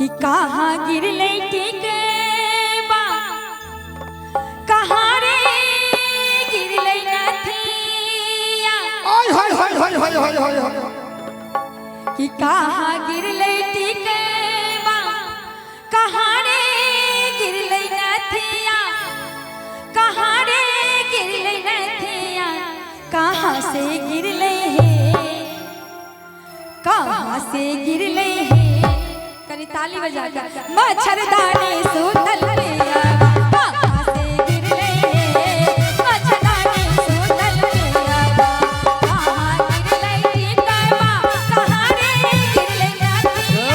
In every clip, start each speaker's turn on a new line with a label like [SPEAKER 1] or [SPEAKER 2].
[SPEAKER 1] कि कहाँ गिरले टिके बा कहाँ रे गिरले नथिया
[SPEAKER 2] हाय हाय हाय हाय हाय हाय हाय हाय
[SPEAKER 1] कि कहाँ गिरले टिके बा कहाँ रे गिरले नथिया कहाँ रे गिरले नथिया कहाँ से गिरले है कहाँ से गिरले है कनी ताली बजा के मच्छरदानी सुतल पिया कहाँ से गिरले है मच्छरदानी सुतल पिया कहाँ गिरले टिकवा कहाँ रे गिरले नथिया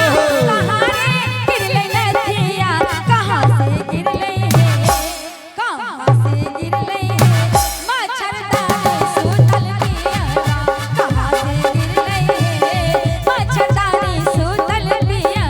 [SPEAKER 1] कहाँ रे गिरले नथिया कहाँ से गिरले है कहाँ से गिरले है मच्छरदानी सुतल पिया कहाँ से गिरले है मच्छरदानी सुतल पिया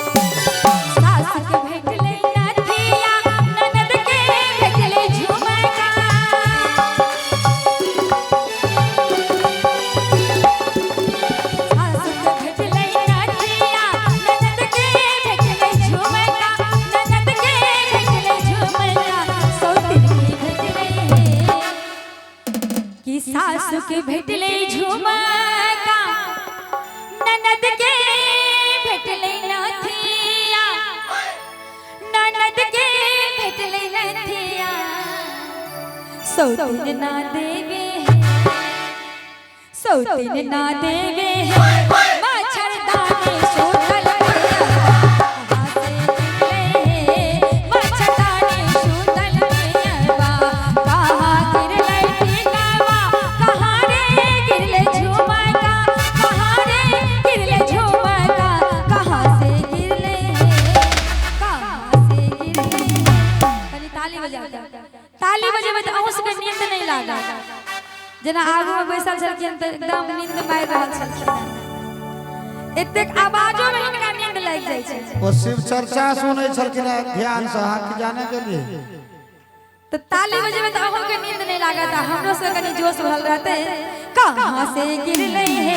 [SPEAKER 1] सास के भेटले नथिया ननद के भेटले झुमका सास के भेटले नथिया ननद के भेटले झुमका ननद के भेटले झुमका सौतिन के भेटले कि सास के भेटले झुमका ननद के भेटले नथिया ननद के भेटले नथिया सौतिन ना देवे सौतिन ना देवे मच्छरदानी सुतल पिया कहाँ से गिरले मच्छरदानी सुतल पिया कहाँ गिरले टिकवा कहाँ रे गिरले झुमका कहाँ रे गिरले झुमका कहाँ से गिरले कहाँ से गिरले कनी ताली बजा ताली बजेबे त अहूँ सबके नींद नहीं लागा जना आगू में बैसल छलखिन त एकदम नींद मारि रहल छलखिन एतेक आवाजो में हिनका नींद लागि जाइ छै
[SPEAKER 2] वो शिव चर्चा सुनै छलखिन ध्यान से हाथ जाने के लिए
[SPEAKER 1] तो ताली बजेबे त अहूँ के नींद नहीं लागत हमरो से कनी जोश भरल रहते कहाँ से गिरले है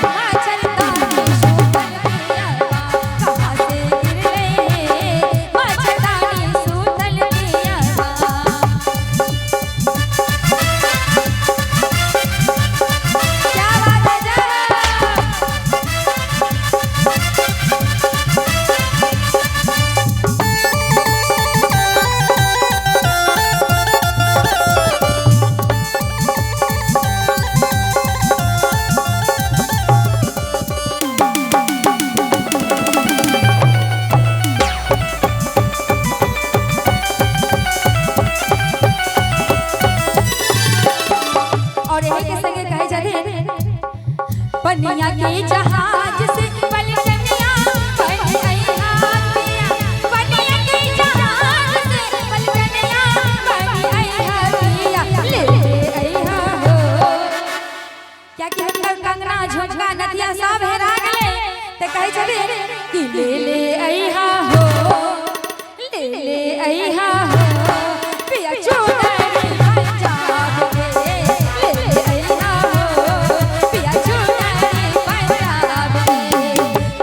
[SPEAKER 1] मच्छरदानी सुतल पिया कहाँ से गिरले है मच्छरदानी सुतल पिया क्या बात है और यही के संगे कहे जाते पनिया के जहाज से पलटनिया बन अइहा पिया पनिया के जहाज से पलटनिया बन अइहा पिया ले अइहा हो क्या कि हर कंगना झुमका नथिया सब हेरा गेले ते कहे छथि कि ले अइहा हो ले अइहा हो पिया चूड़री पंजाब के ले अइहा हो पिया चूड़री पंजाब के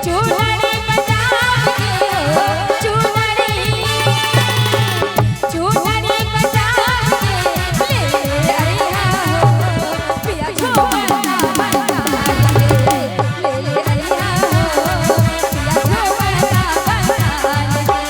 [SPEAKER 1] चूड़री पंजाब के हो चूड़री पंजाब के ले अइहा हो पिया झुमका पंजाब के ले अइहा हो पिया झुमका पंजाब के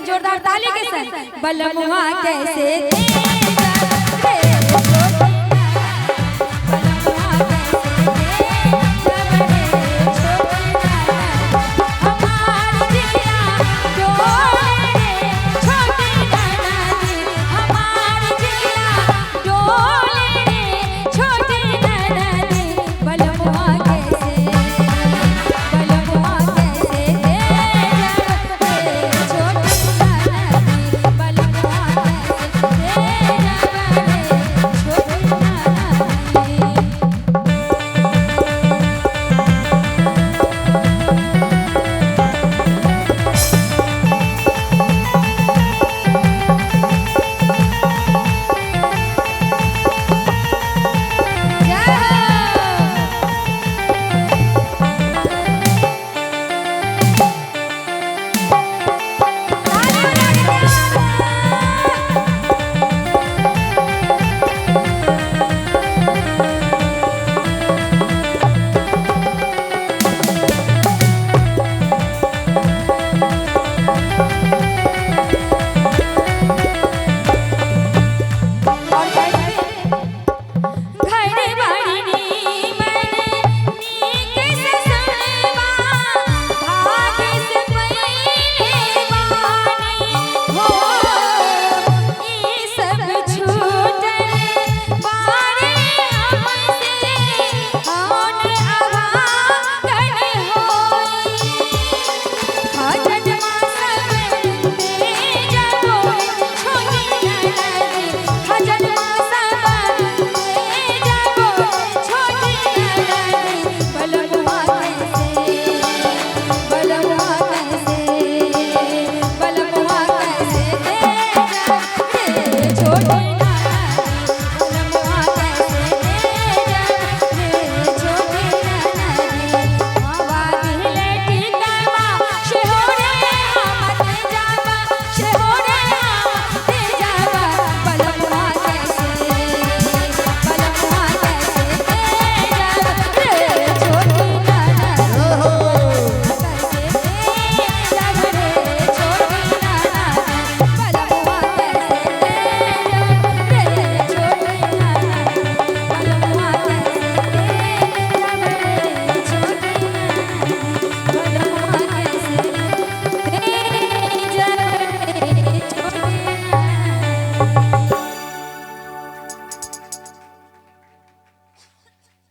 [SPEAKER 1] जोरदार ताली के साथ बलमुआ कैसे दे रे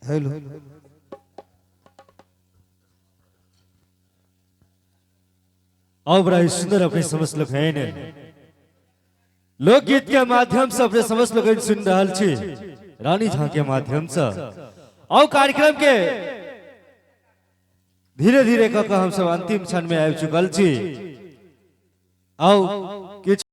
[SPEAKER 2] हेलो
[SPEAKER 3] और बड़ा ही सुंदर अपने समस्त लोग हैं ने लोकगीत के माध्यम से अपने समस्त लोग सुन रहा छी रानी झा के माध्यम से और कार्यक्रम के धीरे धीरे हम सब अंतिम क्षण में आ चुकल छी। और